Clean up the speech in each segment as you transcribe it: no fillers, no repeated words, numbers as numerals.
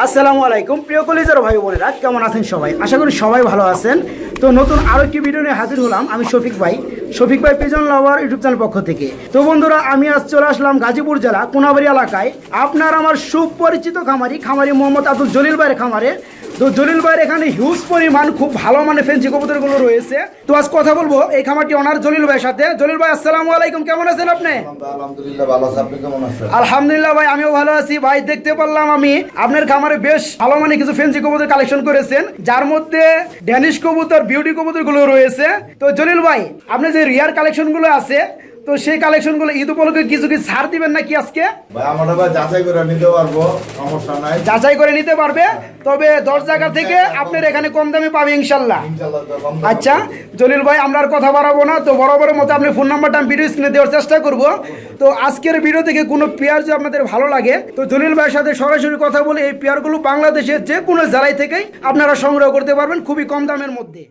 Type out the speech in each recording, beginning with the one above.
আসসালামু আলাইকুম প্রিয় কলিজার ভাই বোনেরা, কেমন আছেন সবাই? আশা করি সবাই ভালো আছেন। তো নতুন আরও একটি ভিডিও নিয়ে হাজির হলাম আমি শফিক ভাই পিজন লাভার ইউটিউব চ্যানেল পক্ষ থেকে। তো বন্ধুরা, আমি আজ চলে আসলাম গাজীপুর জেলা কোনাবাড়ি এলাকায় আপনার আমার সুপরিচিত খামারি মোহাম্মদ আব্দুল জলিল ভাইয়ের খামারে। তো জলিল ভাইয়ের এখানে হিউজ পরিমাণ খুব ভালো মানে ফেন্সি কবুতরগুলো রয়েছে। তো আজ কথা বলবো এই খামারটি ওনার জলিল ভাইয়ের সাথে। জলিল ভাই আসসালামু আলাইকুম, কেমন আছেন আপনি? আলহামদুলিল্লাহ ভালো আছি, আপনি কেমন আছেন? আলহামদুলিল্লাহ ভাই, আমিও ভালো আছি ভাই। দেখতে পারলাম আমি আপনার খামারে বেশ ভালো মানে কিছু ফেন্সি কবুতর কালেকশন করেছেন, যার মধ্যে ড্যানিশ কবুতর, বিউটি কবুতর গুলো রয়েছে। তো জলিল ভাই, আপনি যে রিয়ার কালেকশন গুলো আছে, তো সেই কালেকশন গুলো ঈদ উপলক্ষে কিছু কি ছাড় দিবেন নাকি আজকে? ভাই আমরা ভাই যাচাই করে নিতে পারবো, সমস্যা নাই। যাচাই করে নিতে পারবে, তবে 10 জায়গা থেকে আপনার এখানে কম দামে পাবে ইনশাল্লাহ। আচ্ছা জলিল ভাই, আমরা আর কথা বাড়াবো না। তো বরাবরের মতো আপনি ফোন নাম্বারটা আমি ভিডিও স্ক্রিনে দেওয়ার চেষ্টা করব। তো আজকের ভিডিও থেকে কোনো পেয়ার যদি আপনাদের ভালো লাগে, তো জলিল ভাইয়ের সাথে সরাসরি কথা বলে এই পেয়ারগুলো বাংলাদেশের যে কোনো জেলায় থেকেই আপনারা সংগ্রহ করতে পারবেন খুবই কম দামের মধ্যে।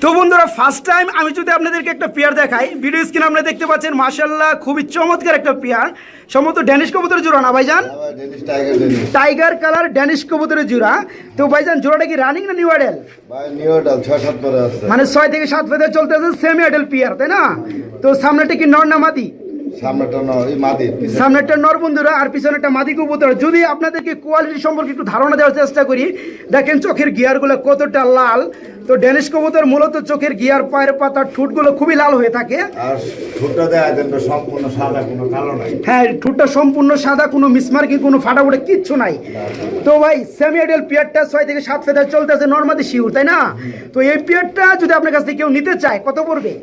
তো বন্ধুরা, ফার্স্ট টাইম আমি যদি আপনাদেরকে একটা পেয়ার দেখাই, ভিডিও স্ক্রিনে আপনারা দেখতে পাচ্ছেন মাশাআল্লাহ খুবই চমৎকার একটা পেয়ার, সম্ভবত ড্যানিশ কবুতরের জোড়া না ভাইজান? টাইগার কালার ড্যানিশ কবুতরের জোড়া। তো ভাইজান, জোড়াটা কি রানিং না নিউ অ্যাডেল? ভাই নিউ অ্যাডেল 6-7 পরে আছে, মানে 6 থেকে 7 ফেদে চলতেছে, সেমি অ্যাডেল পেয়ার, তাই না? তো সামনেটা কি নর না মাদি? সামনেরটা নর বন্ধুরা, আর পিছনেরটা মাদি কবুতর। যদি আপনাদেরকে কোয়ালিটি সম্পর্কে একটু ধারণা দেওয়ার চেষ্টা করি, দেখেন চোখের গিয়ারগুলো কতটা লাল। তো ড্যানিশ কবুতর মূলত চোখের গিয়ার, পায়ের পাতা, ঠোঁটগুলো খুবই লাল হয়ে থাকে। আর ঠোঁটটা দেয় সম্পূর্ণ সাদা, কোনো কালো নাই। হ্যাঁ, ঠোঁটটা সম্পূর্ণ সাদা, কোনো মিসমার্কিং, কোনো ফাটাফুটে কিচ্ছু নাই। তো ভাই, সেমি অ্যাডাল্ট পেয়ারটা 6 থেকে 7 ফেদার চলতেছে, নরমাদি শিউর, তাই না? তো এই পেয়ারটা যদি আপনার কাছ থেকে কেউ নিতে চায়, কত পড়বে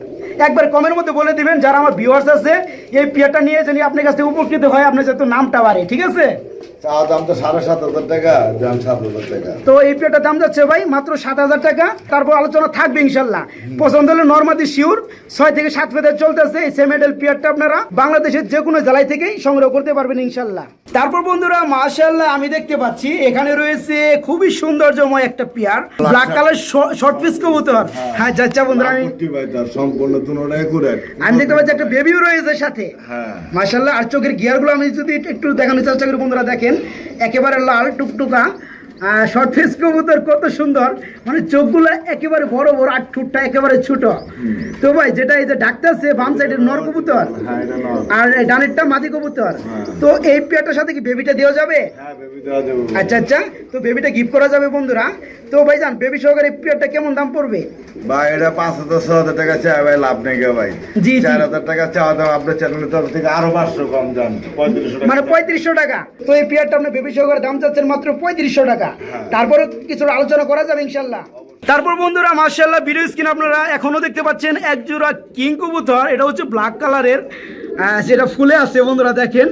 একবার কমের মধ্যে বলে দিবেন, যারা আমার ভিউয়ার্স আছে এই পেয়ারটা নিয়ে জানি আপনার কাছ থেকে উপকৃত হয়, আপনার যাতে নামটা বাড়ে, ঠিক আছে? দাম তো 7,500 টাকা, দাম 7,000 টাকা। তো এই পেয়ারটার দাম যাচ্ছে ভাই মাত্র 7,000 টাকা। তারপর আলোচনা থাকবে ইনশাল্লাহ। পছন্দ হলে নরমাদি শিওর 6 থেকে 7 ফেদার চলতেছে এই সেমি অ্যাডাল্ট পেয়ারটা আপনারা বাংলাদেশের যে কোনো জেলায় থেকেই সংগ্রহ করতে পারবেন ইনশাল্লাহ। তারপর বন্ধুরা, মাশাআল্লাহ আমি দেখতে পাচ্ছি এখানে রয়েছে খুবই সৌন্দর্যময় একটা pair, black colour short piece কবুতর। হ্যাঁ যাচ্ছা বন্ধুরা, আমি সম্পূর্ণ দুটোটাই করে আমি দেখতে পাচ্ছি একটা বেবিও রয়েছে সাথে। হ্যাঁ মাশাআল্লাহ। আর চোখের গিয়ারগুলো আমি যদি একটু দেখানোর চেষ্টা করি বন্ধুরা, দেখেন একেবারে লাল টুকটুকা শর্ট ফেস কবুতর, কত সুন্দর, মানে চোখগুলো একেবারে বড় বড় আর ঠোঁটটা একেবারে ছোট। তো ভাই, যেটা এই যে ডাকতেছে বাম সাইডের নর কবুতর আর ডানেরটা মাদি কবুতর। তো এই পেয়ারটার সাথে কি বেবিটা দেওয়া যাবে? আচ্ছা আচ্ছা, তো বেবিটা গিফট করা যাবে বন্ধুরা। তো ভাইজান, বেবি সহকারে পেয়ারটা কেমন দাম পড়বে? ভাই এটা 5,000-6,000 টাকা চাই ভাই, লাভ নেই গে ভাই। জি 4,000 টাকা চাওয়া দাম আপনার চ্যানেলের তরফ থেকে আরো 500 কম যান, 3500 টাকা, মানে 3500 টাকা। তো এই পেয়ারটা আপনি বেবি সহকারে দাম চাচ্ছেন মাত্র 3500 টাকা। তারপরে কিছু আলোচনা করা যাবে ইনশাল্লাহ। তারপর বন্ধুরা, মাশাআল্লাহ ভিডিও স্ক্রিন আপনারা এখনো দেখতে পাচ্ছেন এক জোড়া কিং কবুতর। এটা হচ্ছে ব্ল্যাক কালারের, সেটা ফুলে আছে বন্ধুরা, দেখেন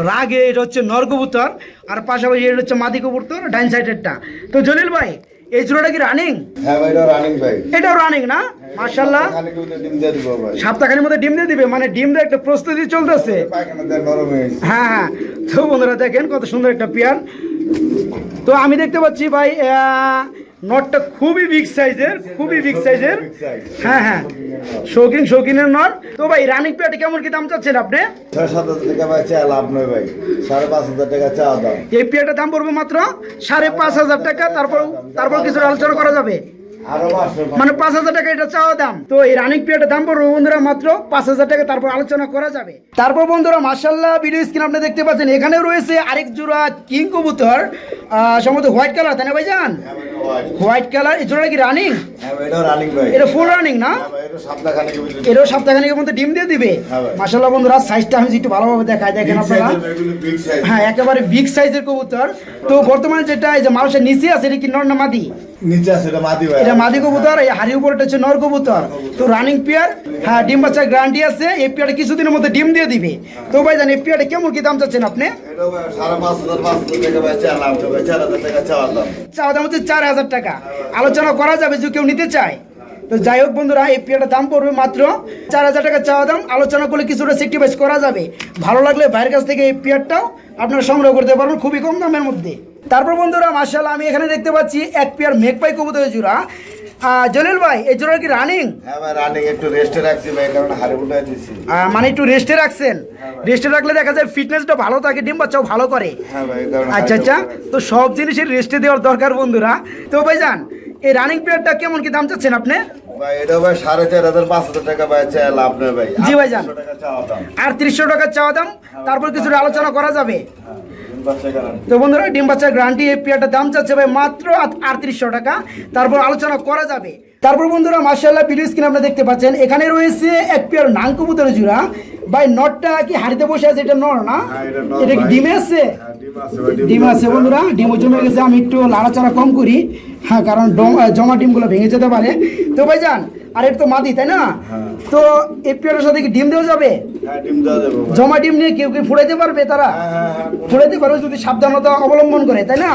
রাগে। এটা হচ্ছে নর কবুতর, আর পাশাপাশি এটা হচ্ছে মাদি কবুতর ডাইন সাইডেরটা। তো জলিল ভাই, এই জোড়াটা কি রানিং? হ্যাঁ ভাই, এটা রানিং ভাই। এটাও রানিং না? মাশাআল্লাহ, সপ্তাহখানের মধ্যে ডিম দিয়ে দিবে, মানে ডিম দেওয়ার একটা প্রস্তুতি চলতেছে। হ্যাঁ হ্যাঁ। তো বন্ধুরা দেখেন কত সুন্দর একটা পেয়ার। তো আমি দেখতে পাচ্ছি ভাই নটটা খুবই বিগ সাইজের, খুবই বিগ সাইজের। হ্যাঁ হ্যাঁ, শৌখিনের নট। তো ভাই, রানিং পেয়ারটা কেমন কি দাম চাচ্ছেন আপনি? 6,000 টাকা ভাই, চা লাভ নয় ভাই, 5,500 টাকা চা দাম। এই পেয়ারটার দাম পড়বে মাত্র 5,500 টাকা। তারপর কিছু আলোচনা করা যাবে, মানে 5,000 টাকা এটা চাওয়া দাম। তো এই রানিং পেয়ারটার দাম পড়বে বন্ধুরা মাত্র 5,000 টাকা, তারপর আলোচনা করা যাবে। তারপর বন্ধুরা, মাশাআল্লাহ ভিডিও স্ক্রিন আপনি দেখতে পাচ্ছেন এখানে রয়েছে আরেক জোড়া কিং কবুতর, সম্ভবত হোয়াইট কালার, তাই না ভাইজান? White colour. এই জোড়াটা কি রানিং? এটা ফুল রানিং না? এটাও সপ্তাহখানেকের মধ্যে ডিম দিয়ে দিবে। মাশাআল্লাহ বন্ধুরা, সাইজটা আমি একটু ভালোভাবে দেখাই, দেখেন আপনারা। হ্যাঁ, একেবারে বিগ সাইজের কবুতর। তো বর্তমানে যেটা এই যে মানুষের নিচে আছে, এটা কি নর না মাদি? নিচে আছে এটা মাদি ভাই, এটা মাদি কবুতর। এই হাড়ি উপরটা হচ্ছে নর কবুতর। তো রানিং পেয়ার, হ্যাঁ ডিম বাচ্চার গ্যারান্টি আছে। এই পেয়ারটা কিছুদিনের মধ্যে ডিম দিয়ে দিবে। তো ভাই জান, এই পেয়ারটা কেমন কি দাম চাচ্ছেন আপনি? চাওয়া দাম হচ্ছে 4,000 টাকা। আলোচনা করা যাবে যদি কেউ নিতে চায়। তো যাই হোক বন্ধুরা, এই পেয়ারটার দাম পড়বে মাত্র 4,000 টাকা চাওয়া দাম। আলোচনা করলে কিছুটা সেক্রিফাইস করা যাবে। ভালো লাগলে ভাইয়ের কাছ থেকে এই পেয়ারটাও আপনারা সংগ্রহ করতে পারবেন খুবই কম দামের মধ্যে। তারপর বন্ধুরা, মাশাআল্লাহ আমি এখানে দেখতে পাচ্ছি এক পেয়ার মেঘপাই কবুতরের জোড়া। জলিল ভাই এই জোড়া কি রানিং? হ্যাঁ ভাই রানিং, একটু রেস্টে রাখছি ভাই, কারণ হাড়ে উল্টাই দিছি। মানে একটু রেস্টে রাখছেন, রেস্টে রাখলে দেখা যায় ফিটনেসটা ভালো থাকে, ডিম বাচ্চাও ভালো করে। হ্যাঁ ভাই, কারণ আচ্ছা আচ্ছা, তো সব জিনিসের রেস্টে দেওয়ার দরকার বন্ধুরা। তো ভাইজান এই রানিং পেয়ারটা কেমন কি দাম চাচ্ছেন আপনি? ভাই এটা ভাই 4,500 5,000 টাকা ভাই চাই লাভ নেই ভাই। জি ভাইজান, 800 টাকা চাওয়া দাম। আর 300 টাকা চাওয়া দাম, তারপর কিছু আলোচনা করা যাবে। হ্যাঁ, ডিম বাচ্চা গ্যারান্টি। তো বন্ধুরা ডিম বাচ্চার গ্যারান্টি এই পেয়ারটার দাম চাচ্ছে ভাই মাত্র 3800 টাকা, তারপর আলোচনা করা যাবে। তারপর বন্ধুরা মাশাআল্লাহ ভিডিও স্ক্রিনে আপনারা দেখতে পাচ্ছেন এখানে রয়েছে এক পেয়ার নাং কবুতরের জোড়া। ভাই নটটা কি হাড়িতে বসে আছে? এটা নর না? হ্যাঁ, এটা নর এটা কি ভাই। ডিমে আছে? হ্যাঁ, ডিম আছে ভাই, ডিম আছে বন্ধুরা, ডিমও জমে গেছে। আমি একটু লাড়াচাড়া কম করি, হ্যাঁ, কারণ জমা ডিমগুলো ভেঙে যেতে পারে। তো ভাইজান আর এটা তো মাদি তাই না? হ্যাঁ। তো এই পেয়ারের সাথে কি ডিম দেওয়া যাবে? হ্যাঁ, ডিম দেওয়া যাবে ভাই। জমা ডিম নিয়ে কেউ কি ফুটাইতে পারবে তারা? হ্যাঁ, হ্যাঁ, হ্যাঁ। ফুটাইতে পারবে যদি সাবধানতা অবলম্বন করে, তাই না?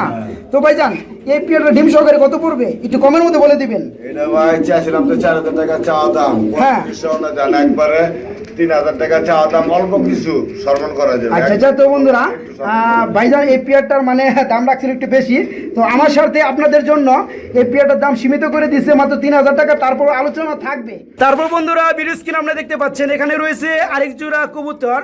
তো ভাইজান এই পেয়ারটা ডিম সহকারে কত পড়বে একটু কমের মধ্যে বলে দিবেন। এটা ভাই চাইছিলাম তো 4,000 টাকা চাওয়া দাম। হ্যাঁ। 3500 না জানা, একবারে 3,000 টাকা চাওয়া দাম, অল্প কিছু সম্মান করা যাবে। আচ্ছা আচ্ছা, তো বন্ধুরা ভাইজান এই পেয়ারটার মানে দাম রাখছিল একটু বেশি, তো আমার সাথে আপনাদের জন্য এই পেয়ারটার দাম সীমিত করে দিচ্ছে মাত্র 3,000 টাকা, তারপর আলোচনা থাকবে। তারপর বন্ধুরা ভিডিও স্ক্রিন আপনারা দেখতে পাচ্ছেন এখানে রয়েছে আরেক জোড়া কবুতর।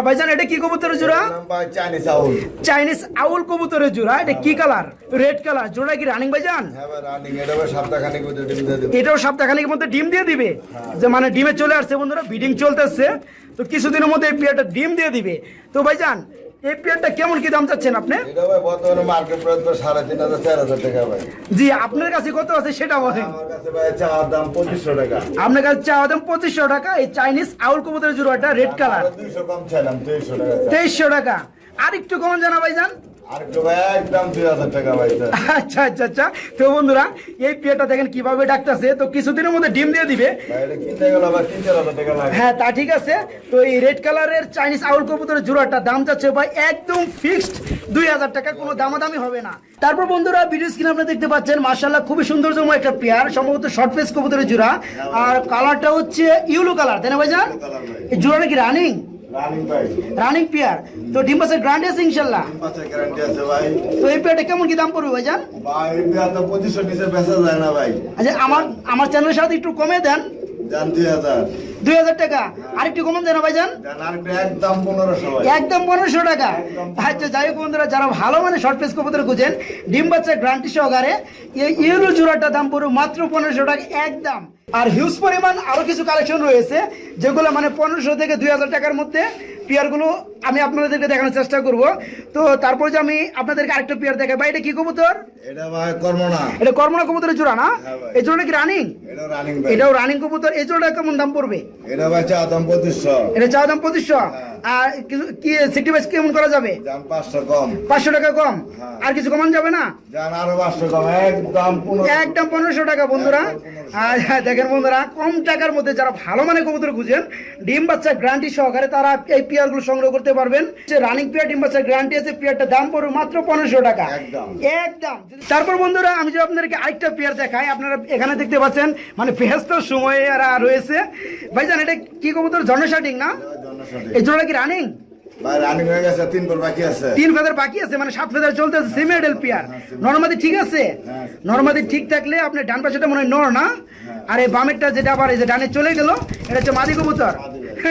ভাইজান এটা কি কবুতরের জোড়া? নাম ভাই চাইনিজ আউল। চাইনিজ আউল কবুতরের জোড়া। এটা কি কালার? Red colour. জোড়া কি রানিং ভাইজান? হ্যাঁ ভাই রানিং, এটা ভাই সপ্তাহখানেক মধ্যে ডিম দিয়ে দেবে। এটাও সপ্তাহখানেকের মধ্যে ডিম দিয়ে দিবে, যে মানে ডিমে চলে আসছে বন্ধুরা, ব্রিডিং চলতেছে, তো কিছুদিনের মধ্যে এই পেয়ারটা ডিম দিয়ে দিবে। তো ভাইজান এই পেয়ারটা কেমন কি দাম চাচ্ছেন আপনি? এটা ভাই বর্তমানে মার্কেট প্রাইস তো 3,500 4,000 টাকা ভাই। জি, আপনার কাছে কত আছে সেটা বলেন। আমার কাছে ভাই চাওয়ার দাম 2,500 টাকা। আপনার কাছে চাওয়া দাম 2,500 টাকা। এই চাইনিজ আউল কবুতরের জোড়াটা রেড কালার, 200 কম চাইলাম, 2,000 টাকা। 2,300 টাকা। আর একটু কম জানা ভাইজান? আর একটু ভাই একদম 2,000 টাকা ভাই। আচ্ছা আচ্ছা আচ্ছা, তো বন্ধুরা এই পেয়ারটা দেখেন কিভাবে ডাকতেছে, তো কিছুদিনের মধ্যে ডিম দিয়ে দিবে। ভাই এটা কিনতে গেলে ভাই 3,000 টাকা লাগে। হ্যাঁ তা ঠিক আছে। তো এই রেড কালারের চাইনিজ আউল কবুতরের জোড়াটা দাম চাচ্ছে ভাই একদম ফিক্সড 2,000 টাকা, কোনো দামাদামি হবে না। তারপর বন্ধুরা ভিডিও স্ক্রিনে আপনারা দেখতে পাচ্ছেন মাশাআল্লাহ খুবই সুন্দরতম একটা পেয়ার, সম্ভবত শর্ট ফেস কবুতরের জোড়া, আর কালারটা হচ্ছে ইয়েলো কালার, তাই না ভাইজান? কালার ভাই। এই জোড়াটা কি রানিং? রানিং ভাই। Running pair. তো ডিম পাসের গ্যারান্টি আছে ইনশাআল্লাহ? ডিম বাচ্চা গ্যারান্টি আছে ভাই। তো এই পেয়ারটা কেমন কি দাম পড়বে ভাইজান? ভাই এই বিয়া তো 2,500 নিচে বেচা যায় না ভাই। আচ্ছা আমার চ্যানেলের সাথে একটু কমে দেন, জান 2,000। 2,000 টাকা। আর একটু কমান দেন ভাইজান? জান আর একদম 1,500 ভাই। একদম 1,500 টাকা। আচ্ছা যাই হোক বন্ধুরা, যারা ভালো মানে শর্ট পেস কবুতর খুঁজেন ডিম বাচ্চা গ্যারান্টি সহকারে এই ইয়েলো জোড়াটার দাম পড়বে মাত্র 1,500 টাকা একদম। আর হিউজ পরিমাণ আরো কিছু কালেকশন রয়েছে যেগুলো মানে 1,500 থেকে 2,000 টাকার মধ্যে পেয়ারগুলো আমি আপনাদেরকে দেখানোর চেষ্টা করব। তো তারপর যে আমি আপনাদেরকে আরেকটা পেয়ার দেখাই। ভাই এটা কি কবুতর? এটা ভাই কর্ম না। এটা কর্মনা কবুতরের জোড়া না? হ্যাঁ ভাই। এই জোড়াটা কি রানিং? এটা রানিং ভাই। এটাও রানিং কবুতর। এই জোড়াটা কেমন দাম পড়বে? এটা ভাই চা দাম 2,500। এটা চাওয়া দাম 2,500। আর কি সিটি বাইস কেমন করা যাবে? জান 500 কম। 500 টাকা কম। হ্যাঁ। আর কিছু কমান যাবে না? জান আরো 500 কম, একদম 15। একদম 1,500 টাকা বন্ধুরা। আর দেখেন বন্ধুরা, কম টাকার মধ্যে যারা ভালো মানে কবুতর খুঁজেন ডিম বাচ্চা গ্যারান্টি সহকারে তারা এই পেয়ারগুলো সংগ্রহ করতে পারবেন। যে রানিং পেয়ার ডিম বাচ্চা গ্যারান্টি আছে, পেয়ারটার দাম পড়বে মাত্র 1,500 টাকা একদম। একদম। তারপর বন্ধুরা আমি যদি আপনাদেরকে আরেকটা পেয়ার দেখাই, আপনারা এখানে দেখতে পাচ্ছেন মানে ব্যস্ত সময়ে এরা রয়েছে। ভাইজান এটা কি কবুতর? ঝর্ণা শার্টিং না? এই জোড়া কি রানিং? ভাই রানিং হয়ে গেছে, 3 পর বাকি আছে। 3 ফেদার বাকি আছে, মানে 7 ফেদার চলতেছে। সেমিডেল পেয়ার। নরমাদি ঠিক আছে? নরমাদি ঠিক থাকলে আপনি ডান পাশেটা মনে হয় নর না, আর এই বামেরটা যেটা আবার এই যে ডানে চলে গেল এটা হচ্ছে মাদি কবুতর।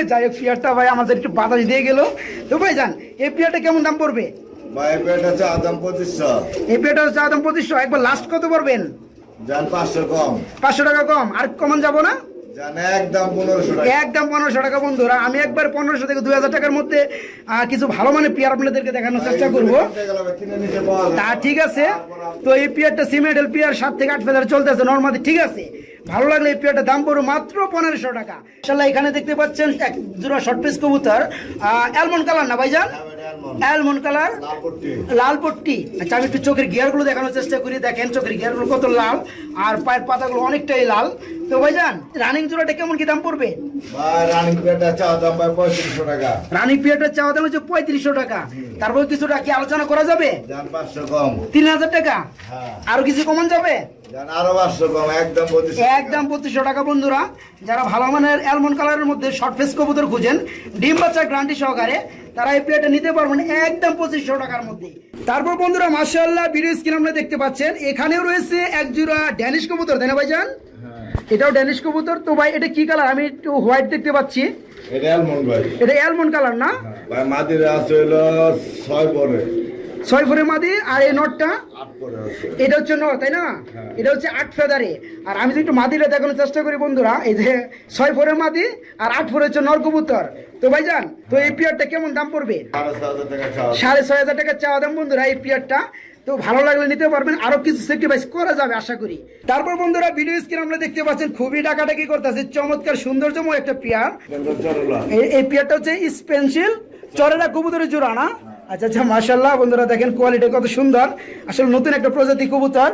যাই হোক পেয়ারটা ভাই আমাদের একটু বাতাস দিয়ে গেল। তো ভাই জান এই পেয়ারটা কেমন দাম পড়বে? ভাই পেটা চা দাম 2,500। এই পেয়ারটা চা দাম 2,500। একবার লাস্ট কত পড়বেন? জান 500 কম। 500 টাকা কম। আর কমান যাবো না? জান একদম 1,500 টাকা। একদম 1,500 টাকা বন্ধুরা। আমি একবার 1,500 থেকে 2,000 টাকার মধ্যে কিছু ভালো মানে পেয়ার আপনাদেরকে দেখানোর চেষ্টা করবো। কিনে নিতে পাওয়া যায়। তা ঠিক আছে। তো এই পেয়ারটা সিমেডেল পেয়ার 7 থেকে 8 ফেদার চলতেছে নরমাদি ঠিক আছে। ভালো লাগলে এই পেয়ারটার দাম পড়বে মাত্র 1,500 টাকা। ইনশাআল্লাহ এখানে দেখতে পাচ্ছেন এক জোড়া শর্ট পিস কবুতর, অ্যালমন্ড কালার না ভাইজান? অ্যালমন্ড কালার, লাল পট্টি। আচ্ছা আমি একটু চোখের গিয়ারগুলো দেখানোর চেষ্টা করি। দেখেন চোখের গিয়ারগুলো কত লাল, আর পায়ের পাতাগুলো অনেকটাই লাল। তো ভাইজান রানিং জোড়াটা কেমন কি দাম পড়বে? ভাই রানিং পেটা চা দাম ভাই 3500 টাকা। রানিং পেয়ারটার চাওয়া দাম হচ্ছে 3500 টাকা। তারপর কিছুটা কি আলোচনা করা যাবে? জান 500 কম। 3,000 টাকা। হ্যাঁ। আরো কিছু কমান যাবে? জান আরো 500 কম, একদম 2500 একদম 2500 টাকা বন্ধুরা। যারা ভালো মানের অ্যালমন্ড কালারের মধ্যে শর্ট ফেস কবুতর খুঁজেন ডিম বাচ্চা গ্যারান্টি সহকারে, তারা এই পেয়ারটা নিতে পারবেন একদম 2500 টাকার মধ্যে। তারপর বন্ধুরা মাশাআল্লাহ ভিডিও স্ক্রিন আপনারা দেখতে পাচ্ছেন, এখানেও রয়েছে এক জোড়া ড্যানিশ কবুতর, তাই না ভাইজান? এটাও ড্যানিশ কবুতর। তো ভাই এটা কি কালার? আমি একটু হোয়াইট দেখতে পাচ্ছি। এটা অ্যালমন্ড ভাই। এটা অ্যালমন্ড কালার না ভাই? মাদির আছে হলো 6 পরে, 6 ফোরে মাদি। আর এই নটটা 8 পরে আছে। এটা হচ্ছে নর, তাই না? এটা হচ্ছে 8 ফেদারে। আর আমি যদি একটু মাদিটা দেখানোর চেষ্টা করি বন্ধুরা, এই যে 6 ফোরে মাদি আর 8 ফোরে হচ্ছে নর কবুতর। তো ভাইজান তো এই পেয়ারটা কেমন দাম পড়বে? 6,500 টাকা চাওয়া। 6,500 টাকা চাওয়া দাম বন্ধুরা এই পেয়ারটা। তো ভালো লাগলে নিতে পারবেন, আরো কিছু সেক্রিফাইস করা যাবে আশা করি। তারপর বন্ধুরা ভিডিও স্ক্রিন আমরা দেখতে পাচ্ছেন খুবই ডাকাডাকি করতেছে, চমৎকার সৌন্দর্যময় একটা পেয়ার। এই পেয়ারটা হচ্ছে স্পেন্সিল চরেরা কবুতরের জোড়া না? আচ্ছা আচ্ছা মাশাআল্লাহ বন্ধুরা দেখেন কোয়ালিটি কত সুন্দর, আসলে নতুন একটা প্রজাতি কবুতর।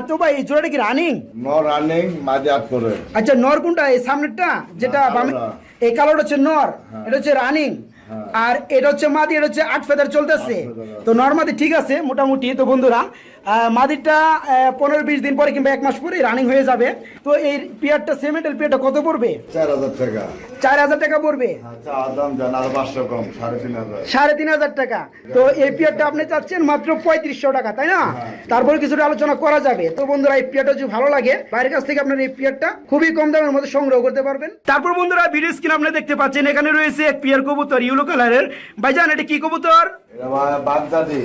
তো ভাই এই জোড়াটা কি রানিং? নর রানিং, মাদি 8 পরে। আচ্ছা নর কোনটা? এই সামনেরটা যেটা বামে, এই কালারটা হচ্ছে নর, এটা হচ্ছে রানিং। আর এটা হচ্ছে মাদি, এটা হচ্ছে 8 ফেদার চলতেছে। তো নর মাদি ঠিক আছে মোটামুটি। তো বন্ধুরা মাদিটা 15-20 দিন পরে কিংবা 1 মাস পরে রানিং হয়ে যাবে। তো এই পেয়ারটা সেমেন্টাল পেয়ারটা কত পড়বে? 4,000 টাকা। 4,000 টাকা পড়বে। আচ্ছা আদাম জান আরো 500 কম, 3,500। 3,500 টাকা। তো এই পেয়ারটা আপনি চাচ্ছেন মাত্র 3500 টাকা, তাই না? তারপরে কিছুটা আলোচনা করা যাবে। তো বন্ধুরা এই পেয়ারটা যদি ভালো লাগে বাইরের কাছ থেকে আপনার এই পেয়ারটা খুবই কম দামের মধ্যে সংগ্রহ করতে পারবেন। তারপর বন্ধুরা ভিডিও স্ক্রিন আপনি দেখতে পাচ্ছেন, এখানে রয়েছে এক পেয়ার কবুতর ইয়েলো কালারের। ভাইজান এটা কি কবুতর? এটা ভাই বাগদাদি।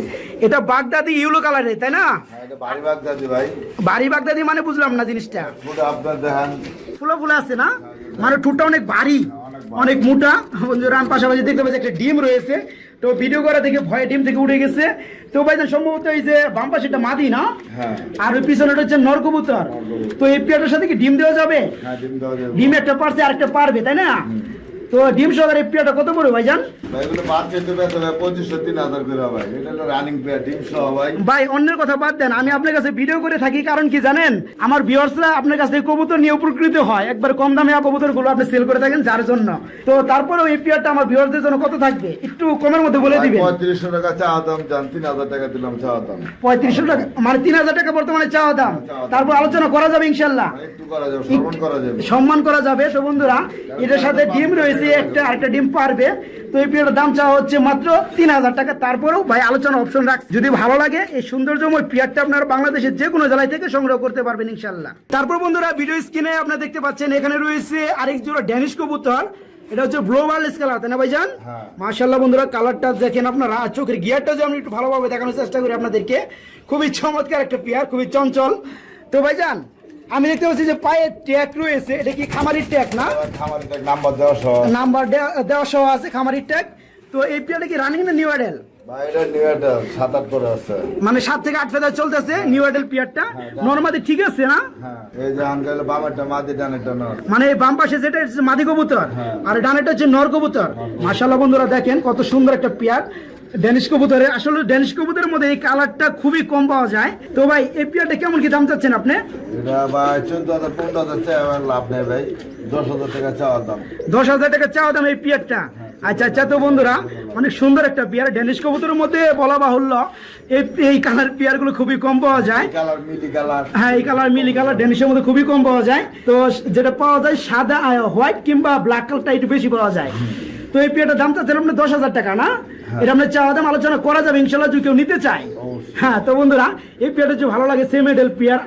এটা বাগদাদি ইয়েলো কালারের, তাই না? হ্যাঁ, এটা বাড়ি বাগদাদি ভাই। বাড়ি বাগদাদি মানে বুঝলাম না জিনিসটা। পুরো আপনার দেখেন ফুলা ফুলা আছে না, মানে ঠোঁটটা অনেক ভারী, অনেক মোটা। বন্ধুরা পাশাপাশি দেখতে পাচ্ছি একটা ডিম রয়েছে। তো ভিডিও করা দেখে ভয়ে ডিম থেকে উঠে গেছে। তো ভাইজান সম্ভবত এই যে বাম পাশে এটা মাদি না? হ্যাঁ। আর ওই পিছনেটা হচ্ছে নর কবুতর। তো এই পেয়ারটার সাথে কি ডিম দেওয়া যাবে? হ্যাঁ, ডিম দেওয়া যাবে। ডিম একটা পারছে আরেকটা পারবে, তাই না? তো ডিম সহকারে এই পেয়ারটা কত পড়বে ভাইজান? ভাই এগুলো বাদ যেতে পেতে ভাই 2500-3000 করে ভাই। এটা হলো রানিং পেয়ার, ডিম সহ ভাই। ভাই অন্যের কথা বাদ দেন, আমি আপনার কাছে ভিডিও করে থাকি কারণ কি জানেন, আমার ভিউয়ার্সরা আপনার কাছ থেকে কবুতর নিয়ে উপকৃত হয়। একবার কম দামে কবুতরগুলো আপনি সেল করে থাকেন যার জন্য। তো তারপরেও এই পেয়ারটা আমার ভিউয়ার্সদের জন্য কত থাকবে একটু কমের মধ্যে বলে দিবেন। 3500 টাকা চাওয়া দাম জান, 3000 টাকা দিলাম চাওয়া দাম। 3500 টাকা মানে 3000 টাকা বর্তমানে চাওয়া দাম। তারপর আলোচনা করা যাবে ইনশাল্লাহ, একটু করা যাবে, সম্মান করা যাবে। সম্মান করা যাবে। তো বন্ধুরা এটার সাথে ডিম রয়েছে একটা, আরেকটা ডিম পারবে। তো এই পেয়ারটার দাম চাওয়া হচ্ছে মাত্র 3000 টাকা। তারপরেও ভাই আলোচনা অপশন রাখছে, যদি ভালো লাগে এই সৌন্দর্যময় পেয়ারটা আপনারা বাংলাদেশের যে কোনো জেলায় থেকে সংগ্রহ করতে পারবেন ইনশাল্লাহ। তারপর বন্ধুরা ভিডিও স্ক্রিনে আপনারা দেখতে পাচ্ছেন এখানে রয়েছে আরেক জোড়া ড্যানিশ কবুতর। এটা হচ্ছে ব্লু বার্লেস কালার, তাই না ভাইজান? মাশাআল্লাহ বন্ধুরা কালারটা দেখেন আপনারা, চোখের গিয়ারটা যদি আমি একটু ভালোভাবে দেখানোর চেষ্টা করি আপনাদেরকে, খুবই চমৎকার একটা পেয়ার, খুবই চঞ্চল। তো ভাইজান আমি দেখতে পাচ্ছি যে পায়ে ট্যাগ রয়েছে, এটা কি খামারির ট্যাগ না? খামারের ট্যাগ নাম্বার দেওয়া সহ। নাম্বার দেওয়া সহ আছে খামারির ট্যাগ। তো এই পেয়ারটা কি রানিং না নিউ অ্যাডেল? ভাই এটা নিউ অ্যাডাল 7-8 করে আছে। মানে 7 থেকে 8 ফেদার চলতেছে নিউ অ্যাডেল পেয়ারটা। নরমালি ঠিক আছে না? হ্যাঁ, এই যে আনকাল বামেরটা মাদি, ডানেরটা নর। মানে বাম পাশে যেটা হচ্ছে মাদি কবুতর আর ডানেরটা হচ্ছে নর কবুতর। মাশাআল্লাহ বন্ধুরা দেখেন কত সুন্দর একটা পেয়ার ড্যানিশ কবুতরের। আসলে ড্যানিশ কবুতরের মধ্যে এই কালারটা খুবই কম পাওয়া যায়। তো ভাই এই পেয়ারটা কেমন কি দাম চাচ্ছেন আপনি? এটা ভাই 14,000-15,000 চাওয়া লাভ নেই ভাই, 10,000 টাকা চাওয়া দাম। 10,000 টাকা চাওয়া দাম এই পেয়ারটা। আচ্ছা আচ্ছা। তো বন্ধুরা অনেক সুন্দর একটা পেয়ার ড্যানিশ কবুতরের মধ্যে বলা বাহুল্য এই কালার পেয়ার গুলো খুবই কম পাওয়া যায়। কালার মিলি কালার, হ্যাঁ এই কালার মিলি কালার ড্যানিশের মধ্যে খুবই কম পাওয়া যায়। তো যেটা পাওয়া যায় সাদা হোয়াইট কিংবা ব্ল্যাক কালারটা একটু বেশি পাওয়া যায়। তো এই পেয়ারটার দাম চাচ্ছেন আপনি 10,000 টাকা না? এটা আপনার চাওয়া দাম আলোচনা করা যাবে ইনশাল্লাহ যদি কেউ নিতে চায়। হ্যাঁ তো বন্ধুরা এই পেয়ারটা যে ভালো লাগে সেম এডেল পেয়ার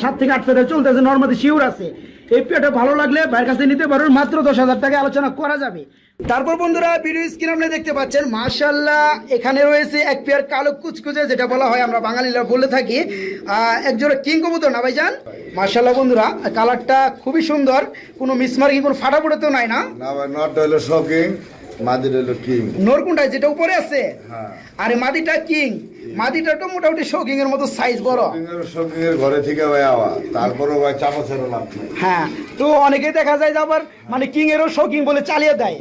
7 থেকে 8 ফেদার চলতেছে, নর্মালি শিওর আছে। এই পেয়ারটা ভালো লাগলে বাইরের কাছে নিতে পারবেন, মাত্র 10,000 টাকা আলোচনা করা যাবে। তারপর বন্ধুরা ভিডিও স্ক্রিন আপনি দেখতে পাচ্ছেন মাশাআল্লাহ এখানে রয়েছে এক পেয়ার কালো কুচকুচে, যেটা বলা হয় আমরা বাঙালিরা বলে থাকি এক জোড়া কিং কবুতর না ভাইজান? মাশাআল্লাহ বন্ধুরা কালারটা খুবই সুন্দর, কোনো মিসমার্কিং কোনো ফাটাফুটা তো নাই না? না ভাই নট হলো শকিং, মাদি হলো কিং। নর কোনটা যেটা উপরে আছে? হ্যাঁ। আর মাদিটা কিং। মাদিটা তো মোটামুটি শকিং এর মতো সাইজ বড়। শকিং এর ঘরে থেকে ভাই আওয়া, তারপরও ভাই চামচের লাভ নেই। হ্যাঁ তো অনেকেই দেখা যায় যে আবার মানে কিং এরও শকিং বলে চালিয়ে দেয়।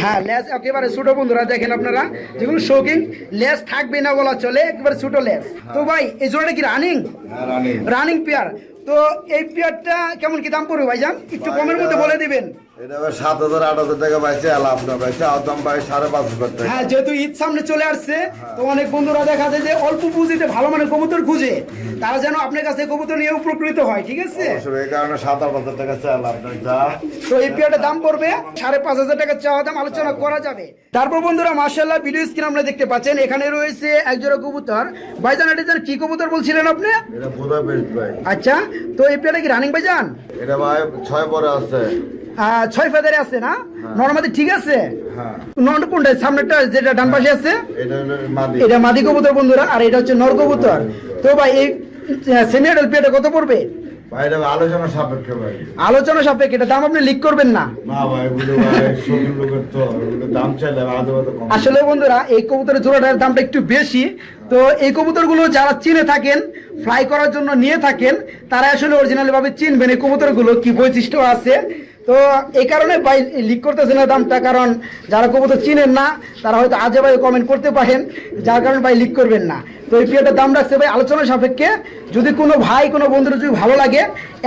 হ্যাঁ লেস একেবারে ছোট বন্ধুরা দেখেন আপনারা, যেগুলো শৌকিং লেস থাকবে না বলা চলে, একেবারে ছোট লেস। তো ভাই এই জোড়াটা কি রানিং? Running pair. তো এই পেয়ারটা কেমন কি দাম পড়বে ভাইজান একটু কমের মধ্যে বলে দিবেন। এটা ভাই 7,000 8,000 টাকা পাইছে লাভ না ভাই চাওয়া দাম ভাই 5,500 টাকা। হ্যাঁ, যেহেতু ঈদ সামনে চলে আসছে তো অনেক বন্ধুরা দেখা যায় যে অল্প পুঁজিতে ভালো মানের কবুতর খুঁজে, তারা যেন আপনার কাছে কবুতর নিয়ে উপকৃত হয়, ঠিক আছে? অবশ্যই এই কারণে 7,000 টাকা চাওয়া লাভ নাই যা। তো এই পেয়ারটার দাম পড়বে 5,500 টাকা, চাওয়া দাম আলোচনা করা যাবে। তারপর বন্ধুরা মাশাআল্লাহ ভিডিও স্ক্রিন আপনারা দেখতে পাচ্ছেন, এখানে রয়েছে এক জোড়া কবুতর। ভাইজান এটা কি কবুতর বলছিলেন আপনি? এটা পুরো বেস্ট ভাই। আচ্ছা, তো এই পেয়ারটা কি রানিং ভাইজান? এটা ভাই 6 পরে আছে। 6 ফেদারে আছে না? নরমালি ঠিক আছে? হ্যাঁ। নর কোনটা? সামনেটা যেটা ডান পাশে আছে এটা হলো মাদি। এটা মাদি কবুতর বন্ধুরা, আর এটা হচ্ছে নর কবুতর। তো ভাই এই সেমি অ্যাডাল্ট পেয়ারটা কত পড়বে? ভাই এটা আলোচনা সাপেক্ষে ভাই। আলোচনা সাপেক্ষে, এটা দাম আপনি লিক করবেন না। না ভাই এগুলো ভাই শৌখিন লোকের তো এগুলো দাম চাইলে আদৌ কম। আসলে বন্ধুরা এই কবুতরের জোড়াটার দামটা একটু বেশি। তো এই কবুতরগুলো যারা চিনে থাকেন, ফ্লাই করার জন্য নিয়ে থাকেন, তারা আসলে অরিজিনাল ভাবে চিনবেন এই কবুতরগুলো কি বৈশিষ্ট্য আছে। তো এই কারণে ভাই লিক করতেছে না দামটা, কারণ যারা কবুতর চিনেন না তারা হয়তো আজে ভাই কমেন্ট করতে পারেন, যার কারণে ভাই লিক করবেন না। তো এই পেয়ারটার দাম রাখছে ভাই আলোচনা সাপেক্ষে। যদি কোনো ভাই কোনো বন্ধুর যদি ভালো লাগে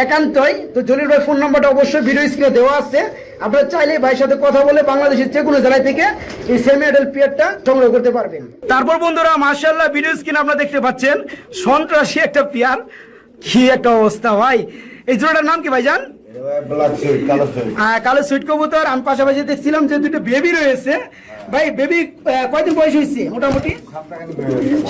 একান্তই, তো জলিল ভাই ফোন নাম্বারটা অবশ্যই ভিডিও স্ক্রিনে দেওয়া আছে, আপনারা চাইলে ভাইয়ের সাথে কথা বলে বাংলাদেশের যে কোনো জেলায় থেকে এই সেমি অ্যাডাল্ট পেয়ারটা সংগ্রহ করতে পারবেন। তারপর বন্ধুরা মাশাআল্লাহ ভিডিও স্ক্রিনে আপনারা দেখতে পাচ্ছেন সন্ত্রাসী একটা পেয়ার, কি একটা অবস্থা ভাই। এই জোড়াটার নাম কি ভাইজান? এটা ভাই ব্ল্যাক সুইট কালো সুইট। কালো সুইট কবুতর। আমি পাশাপাশি দেখছিলাম যে দুটো বেবি রয়েছে। ভাই বেবি কয়দিন বয়স হয়েছে? মোটামুটি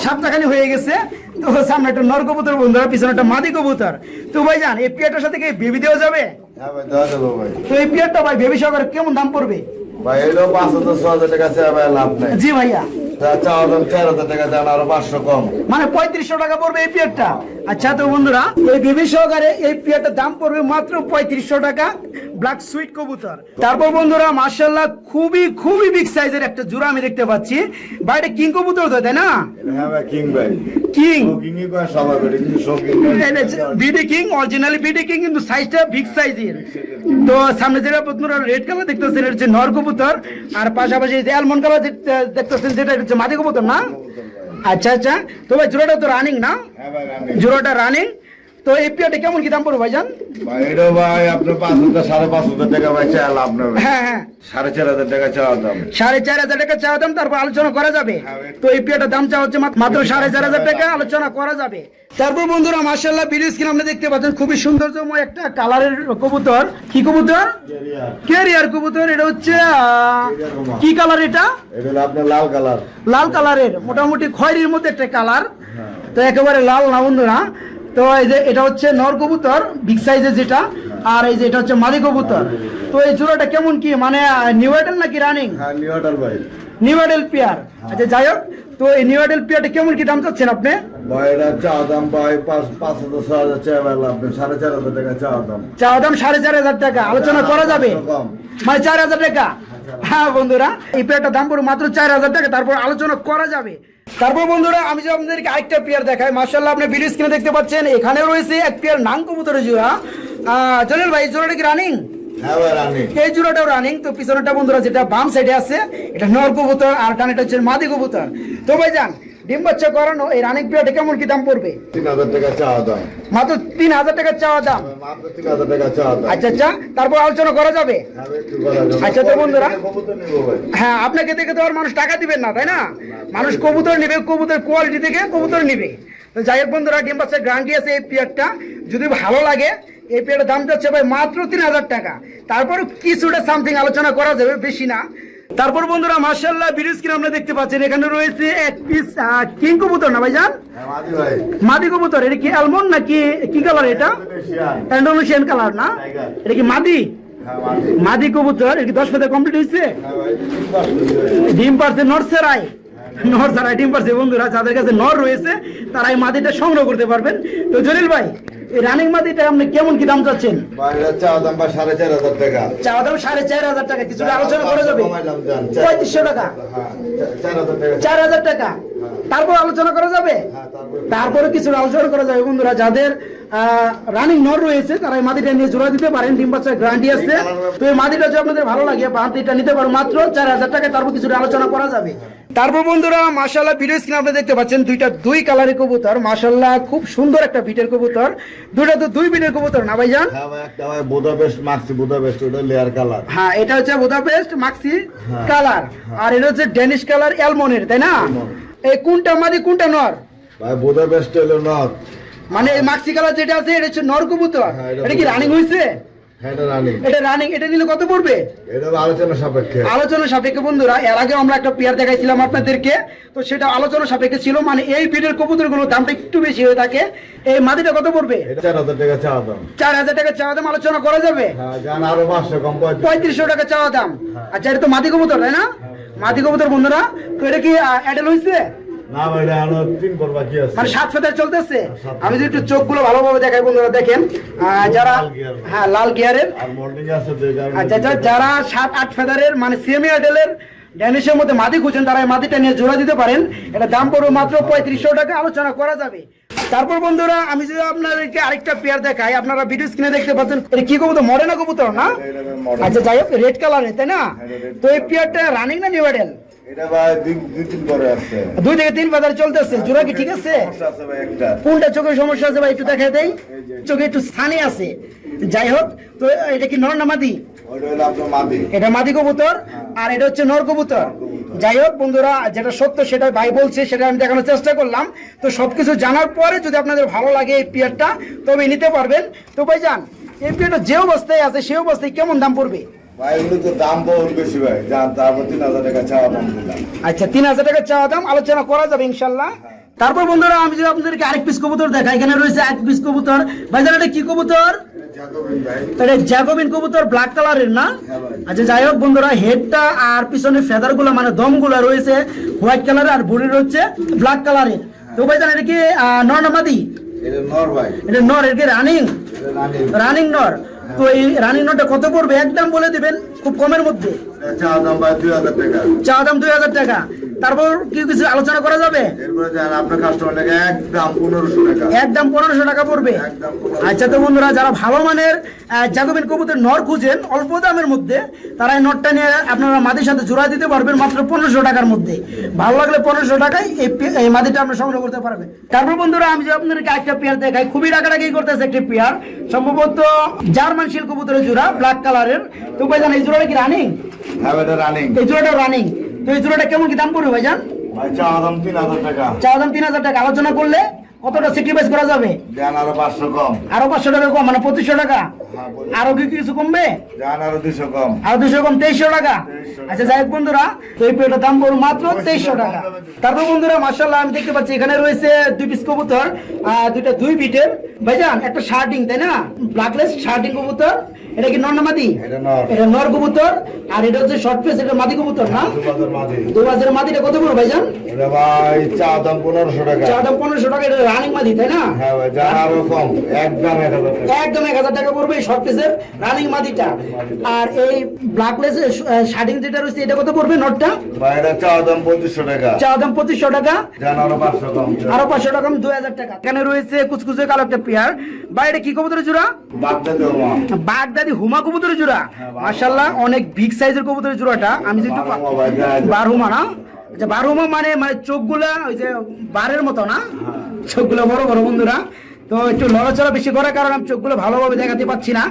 সপ্তাহখানি হয়ে গেছে। তো সামনে একটা নর কবুতর বন্ধুরা, পিছনে একটা মাদি কবুতর। তো ভাইজান এই পেয়ারটার সাথে কি বেবি দেওয়া যাবে? হ্যাঁ ভাই দেওয়া যাবে ভাই। তো এই পেয়ারটা ভাই বেবি সহকারে কেমন দাম পড়বে? ভাই এলো 5,000 টাকা চাই ভাই লাভ নাই। জি ভাইয়া। চাওয়া দাম 4,000 টাকা দেন আরো 500 কম। মানে 3500 টাকা পড়বে এই পেয়ারটা। আচ্ছা তো বন্ধুরা এই বেবি সহকারে এই পেয়ারটার দাম পড়বে মাত্র 3500 টাকা, ব্ল্যাক সুইট কবুতর। তারপর বন্ধুরা মাশাআল্লাহ খুবই খুবই বিগ সাইজের একটা জোড়া আমি দেখতে পাচ্ছি। ভাই এটা কিং কবুতর তো, তাই না? হ্যাঁ ভাই কিং ভাই। কিং কিংই কয় সবাই করে কিন্তু শৌখিন BD king, originally BD king, কিন্তু সাইজটা বিগ সাইজের। তো সামনে যেটা আপনারা রেড কালার দেখতেছেন এটা হচ্ছে নর কবুতর, আর পাশাপাশি যে অ্যালমন্ড কালার দেখতেছেন যেটা হচ্ছে মাদি কবুতর না? আচ্ছা আচ্ছা। তো ভাই জোড়াটা তো রানিং না? হ্যাঁ ভাই রানি। জোড়াটা রানিং। তো এই পেয়ারটা কেমন কি দাম পড়বে ভাইজান? ভাই এটা ভাই আপনার 5,000 5,500 টাকা ভাই চাই লাভ না ভাই। হ্যাঁ হ্যাঁ 4,500 টাকা চাওয়া দাম। 4,500 টাকা চাওয়া দাম, তারপর আলোচনা করা যাবে। তো এই পেয়ারটার দাম চাওয়া হচ্ছে মাত্র 4,500 টাকা, আলোচনা করা যাবে। তারপর বন্ধুরা মাশাআল্লাহ ভিডিও স্ক্রিন আপনি দেখতে পাচ্ছেন খুবই সৌন্দর্যময় একটা কালারের কবুতর। কি কবুতর? ক্যারিয়ার কবুতর। এটা হচ্ছে কি কালার এটা? এটা হলো আপনার লাল কালার। লাল কালারের, মোটামুটি খয়েরির মধ্যে একটা কালার। তো একেবারে লাল না বন্ধুরা। তো এই যে এটা হচ্ছে নর কবুতর বিগ সাইজের যেটা, আর এই যে এটা হচ্ছে মাদি কবুতর। তো এই জোড়াটা কেমন কি, মানে নিউ অ্যাডাল নাকি রানিং? হ্যাঁ নিউ অর্ডার ভাই। New adult pair. আচ্ছা যাই হোক, তো এই নিউ অ্যাডাল পেয়ারটা কেমন কি দাম চাচ্ছেন আপনি? ভাই এটা চাওয়া দাম ভাই 5,000 6,000 চাই ভাই লাভ নেই। 4,500 টাকা চাওয়া দাম। চাওয়া দাম 4,500 টাকা, আলোচনা করা যাবে। কম। মানে 4,000 টাকা। হ্যাঁ বন্ধুরা এই পেয়ারটার দাম পড়বে মাত্র 4,000 টাকা, তারপর আলোচনা করা যাবে। তারপর বন্ধুরা আমি যে আপনাদেরকে আরেকটা পেয়ার দেখাই, মাশাআল্লাহ আপনি ভিডিও স্ক্রিনে দেখতে পাচ্ছেন এখানে রয়েছে এক পেয়ার নাং কবুতরের জোড়া। জলিল ভাই এই জোড়াটা কি রানিং? হ্যাঁ ভাই রানি। এই জোড়াটাও রানিং। তো পিছনেটা বন্ধুরা যেটা বাম সাইডে আছে এটা নর কবুতর, আর ডানেটা হচ্ছে মাদি কবুতর। তো ভাইজান ডিম বাচ্চা করানো এই রানিং পেয়ারটা কেমন কি দাম পড়বে? 3,000 টাকা চাওয়া দাম। মাত্র 3,000 টাকা চাওয়া দাম। মাত্র 3,000 টাকা চাওয়া দাম। আচ্ছা আচ্ছা, তারপর আলোচনা করা যাবে। হ্যাঁ একটু করা যাবে। আচ্ছা তো বন্ধুরা কবুতর নিব ভাই। হ্যাঁ আপনাকে দেখে তো আর মানুষ টাকা দিবেন না, তাই না? মানুষ কবুতর নিবে, কবুতর কোয়ালিটি দেখে কবুতর নিবে। তো যাই হোক বন্ধুরা ডিম বাচ্চার গ্যারান্টি আছে এই পেয়ারটা। যদি ভালো লাগে এই পেয়ারটার দাম যাচ্ছে ভাই মাত্র 3,000 টাকা, তারপর কিছুটা সামথিং আলোচনা করা যাবে, বেশি না। তারপর বন্ধুরা মাশাআল্লাহ ভিডিও স্ক্রিনে আপনারা দেখতে পাচ্ছেন এখানে রয়েছে এক পিস কিং কবুতর না ভাইজান? হ্যাঁ মাদি ভাই। মাদি কবুতর। এটা কি অ্যালমন্ড নাকি কি কালার এটা? ইন্দোনেশিয়ান কালার না? এটা কি মাদি? হ্যাঁ মাদি। মাদি কবুতর। এটা কি 10 ফেদা কমপ্লিট হয়েছে? হ্যাঁ ভাই। ডিম পারছে নরসেরাই, নরসেরাই ডিম পারছে বন্ধুরা। যাদের কাছে নর রয়েছে তারা এই মাদিটা সংগ্রহ করতে পারবেন। তো জলিল ভাই এই রানিং মাদিটা আপনি কেমন কি দাম চাচ্ছেন? ভাই এটা চাওয়া দাম ভাই 4,500 টাকা। চাওয়া দাম 4,500 টাকা, কিছুটা আলোচনা করা যাবে। কমাইলাম জান। 3500 টাকা। হ্যাঁ 4,000 টাকা। 4,000 টাকা, তারপর আলোচনা করা যাবে। হ্যাঁ তারপরে কিছু আলোচনা করা যাবে বন্ধুরা। যাদের রানিং নর রয়েছে তারা এই মাদিটা নিয়ে জোড়া দিতে পারেন, ডিম বাচ্চার গ্যারান্টি আছে। তো এই মাদিটা যদি আপনাদের ভালো লাগে মাদিটা নিতে পারো মাত্র 4,000 টাকা, তারপর কিছুটা আলোচনা করা যাবে। তারপর বন্ধুরা মাশাআল্লাহ ভিডিও স্ক্রিনে আপনি দেখতে পাচ্ছেন দুইটা দুই কালারের কবুতর, মাশাআল্লাহ খুব সুন্দর একটা বিটের কবুতর। দুইটা তো দুই বিটের কবুতর না ভাইজান? হ্যাঁ ভাই, একটা ভাই বুদাপেস্ট মাক্সি বুদাপেস্ট, ওটা লেয়ার কালার। হ্যাঁ, এটা হচ্ছে বুদাপেস্ট মাক্সি কালার, আর এটা হচ্ছে ডেনিশ কালার অ্যালমনের, তাই না? এই কোনটা মাদি কোনটা নর? ভাই বুদাপেস্ট হলো নর, মানে এই মাক্সি কালার যেটা আছে এটা হচ্ছে নর কবুতর। হ্যাঁ, এটা কি রানিং হইছে? হ্যাঁ এটা রানিং। এটা রানিং, এটা নিলে কত পড়বে? এটা আলোচনা সাপেক্ষে। আলোচনা সাপেক্ষে বন্ধুরা, এর আগে আমরা একটা পেয়ার দেখাইছিলাম আপনাদেরকে, তো সেটা আলোচনা সাপেক্ষে ছিল। মানে এই বিটের কবুতরগুলোর দামটা একটু বেশি হয়ে থাকে। এই মাদিটা কত পড়বে? এটা 4000 টাকা চাওয়া দাম। 4000 টাকা চাওয়া দাম, আলোচনা করা যাবে। হ্যাঁ জান, আরো 500 কম 3500 টাকা চাওয়া দাম। আচ্ছা, এটা তো মাদি কবুতর তাই না? মাদি কবুতর বন্ধুরা। তো এটা কি অ্যাডাল হইছে? না ভাই, এটা আরো 3 পর বাকি আছে। মানে 7 ফেদার চলতেছে। সাত আমি যদি একটু চোখগুলো ভালোভাবে দেখাই বন্ধুরা, দেখেন যারা হ্যাঁ লাল গিয়ারের, আর মোল্ডিং আছে যে আচ্ছা যারা 7-8 ফেদারের মানে সেমি অ্যাডালের ড্যানিশের মধ্যে মাদি খুঁজেন, তারা এই মাদিটা নিয়ে জোড়া দিতে পারেন। এটা দাম পড়বে মাত্র 3500 টাকা, আলোচনা করা যাবে। তারপর বন্ধুরা আমি যদি আপনাদেরকে আরেকটা পেয়ার দেখাই, আপনারা ভিডিও স্ক্রিনে দেখতে পাচ্ছেন। এটা কি কবুতর? মডেনা কবুতর না? আচ্ছা যাই হোক, রেড কালারের তাই না? তো এই পেয়ারটা রানিং না নিউ অ্যাডাল? এটা ভাই 2-3 পরে আছে। 2 থেকে 3 ফেদার চলতেছে। জোড়া কি ঠিক আছে? সমস্যা আছে ভাই একটা। কোনটা চোখের সমস্যা আছে ভাই একটু দেখাই দেই। চোখে একটু ছানি আছে। যাই হোক, তো এটা কি নর না মাদি? ওটা হলো আপনার মাদি। এটা মাদি কবুতর, আর এটা হচ্ছে নর কবুতর। যাই হোক বন্ধুরা, যেটা সত্য সেটা ভাই বলছে, সেটা আমি দেখানোর চেষ্টা করলাম। তো সবকিছু জানার পরে যদি আপনাদের ভালো লাগে এই পেয়ারটা, তবে নিতে পারবেন। তো ভাইজান, এই পেয়ারটা যে অবস্থায় আছে সেই অবস্থায় কেমন দাম পড়বে? ভাই এগুলো তো দাম বহুত বেশি ভাই, জান তারপর 3000 টাকা চাওয়া দাম দিলাম। আচ্ছা, 3000 টাকা চাওয়া দাম, আলোচনা করা যাবে ইনশাল্লাহ। তারপর বন্ধুরা আমি যদি আপনাদেরকে আরেক পিস কবুতর দেখাই, এখানে রয়েছে এক পিস কবুতর। ভাইজান এটা কি কবুতর? জাকবিন ভাই। এটা জ্যাকোবিন কবুতর, ব্ল্যাক কালারের না? হ্যাঁ ভাই। আচ্ছা যাই হোক বন্ধুরা, হেডটা আর পিছনের ফেদার গুলো মানে দম গুলো রয়েছে হোয়াইট কালারের, আর বডি রয়েছে ব্ল্যাক কালারের। তো ভাইজান এটা কি নর না মাদি? এটা নর ভাই। এটা নর, এটা কি রানিং? এটা রানিং। রানিং নর। তো এই রানিং নরটা কত পড়বে? একদম বলে দিবেন খুব কমের মধ্যে। এটা চাওয়া দাম ভাই 2000 টাকা। চাওয়া দাম 2000 টাকা। তারপর কি কিছু আলোচনা করা যাবে? এরপরে জান আপনার কাস্টমার টাকা একদম 1500 টাকা। একদম 1500 টাকা পড়বে। একদম 1500। আচ্ছা, তো বন্ধুরা যারা ভালো মানের জাকোবিন কবুতর নর খুঁজেন অল্প দামের মধ্যে, তারা এই নরটা নিয়ে আপনারা মাদির সাথে জোড়া দিতে পারবেন মাত্র 1500 টাকার মধ্যে। ভালো লাগলে 1500 টাকায় এই মাদিটা আপনারা সংগ্রহ করতে পারবেন। তারপর বন্ধুরা আমি যদি আপনাদেরকে একটা পেয়ার দেখাই, খুবই ডাকাডাকি করতেছে একটি পেয়ার, সম্ভবত জার্মান শিল কবুতরের জোড়া, ব্ল্যাক কালারের। তো ভাইজান এই জোড়াটা কি রানিং? হ্যাঁ এটা রানিং। এই জোড়াটা রানিং। তো এই জোড়াটা কেমন কি দাম পড়বে ভাইজান? ভাই চাওয়া দাম 3000 টাকা। চাওয়া দাম 3000 টাকা, আলোচনা করলে কতটা স্যাক্রিফাইস করা যাবে? জান আরো 500 কম। আরো 500 টাকা কম, মানে 2500 টাকা। হ্যাঁ বলি। আরো কি কিছু কমবে? জান আরো 200 কম। আরো 200 কম, 2300 টাকা। আচ্ছা যাই হোক বন্ধুরা, তো এই পেয়ারটার দাম পড়বে মাত্র 2300 টাকা। তারপর বন্ধুরা মাশাআল্লাহ আমি দেখতে পাচ্ছি এখানে রয়েছে দুই পিস কবুতর, দুইটা দুই বিটের। ভাইজান একটা শার্টিং তাই না? ব্ল্যাকলেস শার্টিং কবুতর। এটা কি নর না মাদি? এটা নর। এটা নর কবুতর, আর এটা হচ্ছে শর্ট ফেস, এটা মাদি কবুতর না? 2000 মাদি। 2000 মাদিটা কত পড়বে ভাইজান? এটা ভাই চাওয়া দাম 1500 টাকা। চাওয়া দাম 1500 টাকা। এটা রানিং মাদি তাই না? হ্যাঁ ভাই জান আরো কম, একদম 1000 টাকা। একদম 1000 টাকা পড়বে এই শর্ট পিসের রানিং মাদিটা। আর এই ব্ল্যাকলেস শার্টিং যেটা রয়েছে এটা কত পড়বে নটটা? ভাই এটা চাওয়া দাম 2500 টাকা। চাওয়া দাম 2500 টাকা। জান আরো 500 কম। আরো 500 টাকা, 2000 টাকা। এখানে রয়েছে কুচকুচে কালো একটা পেয়ার। বা এটা কি কবুতরের জোড়া? বাগদা দেওয়া। বাগদাদি হুমা কবুতরের জোড়া। মাশাআল্লাহ অনেক বিগ সাইজের কবুতরের জোড়াটা। আমি যদি বারহুমা ভাই, দেখ। বারহুমা না? আচ্ছা বারহুমা মানে মানে চোখগুলা ওই যে বারের মতো না? চোখগুলো বড় বড় বন্ধুরা। তো একটু লড়াচড়া বেশি করার কারণে আমি চোখগুলো ভালোভাবে দেখাতে পাচ্ছি না।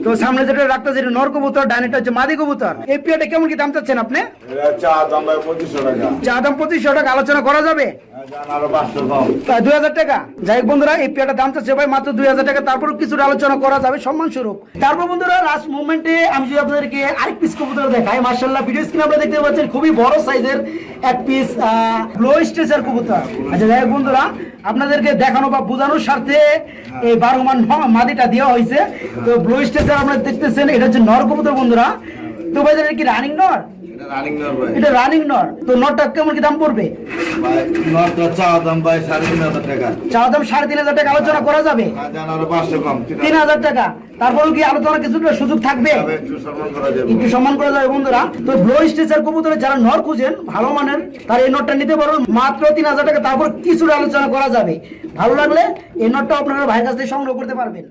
তো সামনে যেটা রাখতে যেটা নর কবুতর, ডাইনেটা হচ্ছে মাদি কবুতর। এই পেয়ারটা কেমন কি দাম চাচ্ছেন আপনি? এটা চাওয়া দাম ভাই 2500 টাকা। চা দাম 2500 টাকা, আলোচনা করা যাবে। জান আরো 500 কম। 2000 টাকা। যাই হোক বন্ধুরা, এই পেয়ারটার দাম চাচ্ছে ভাই মাত্র 2000 টাকা। তারপর কিছুটা আলোচনা করা যাবে সম্মান স্বরূপ। তারপর বন্ধুরা লাস্ট মুভমেন্টে আমি যদি আপনাদেরকে আরেক পিস কবুতর দেখাই, মাশাআল্লাহ ভিডিও স্ক্রিনে আপনারা দেখতে পাচ্ছেন খুবই বড় সাইজের এক পিস ব্লো স্টেজের কবুতর। আচ্ছা যাই হোক বন্ধুরা, আপনাদেরকে দেখানো বা বোঝানোর স্বার্থে এই 12 মান মাদিটা দেওয়া হয়েছে। তো ব্লো স্টেজের আপনারা দেখতেছেন এটা হচ্ছে নর কবুতর বন্ধুরা। তো ভাই এটা কি রানিং নর? এটা রানিং নর ভাই। এটা রানিং নর। তো নরটা কেমন কি দাম পড়বে? ভাই নরটা চাওয়া দাম ভাই 3500 টাকা। চাওয়া দাম 3500 টাকা, আলোচনা করা যাবে। জান আরো 500 কম। 3000 টাকা। তারপরেও কি আলোচনা কিছুটা সুযোগ থাকবে? একটু সম্মান করা যাবে। একটু সম্মান করা যাবে বন্ধুরা। তো ব্লো স্টেচার কবুতরের যারা নর খুঁজেন ভালো মানের, তারা এই নটটা নিতে পারবেন মাত্র 3000 টাকা। তারপর কিছুটা আলোচনা করা যাবে। ভালো লাগলে এই নটটা আপনারা ভাইয়ের কাছ থেকে সংগ্রহ করতে পারবেন।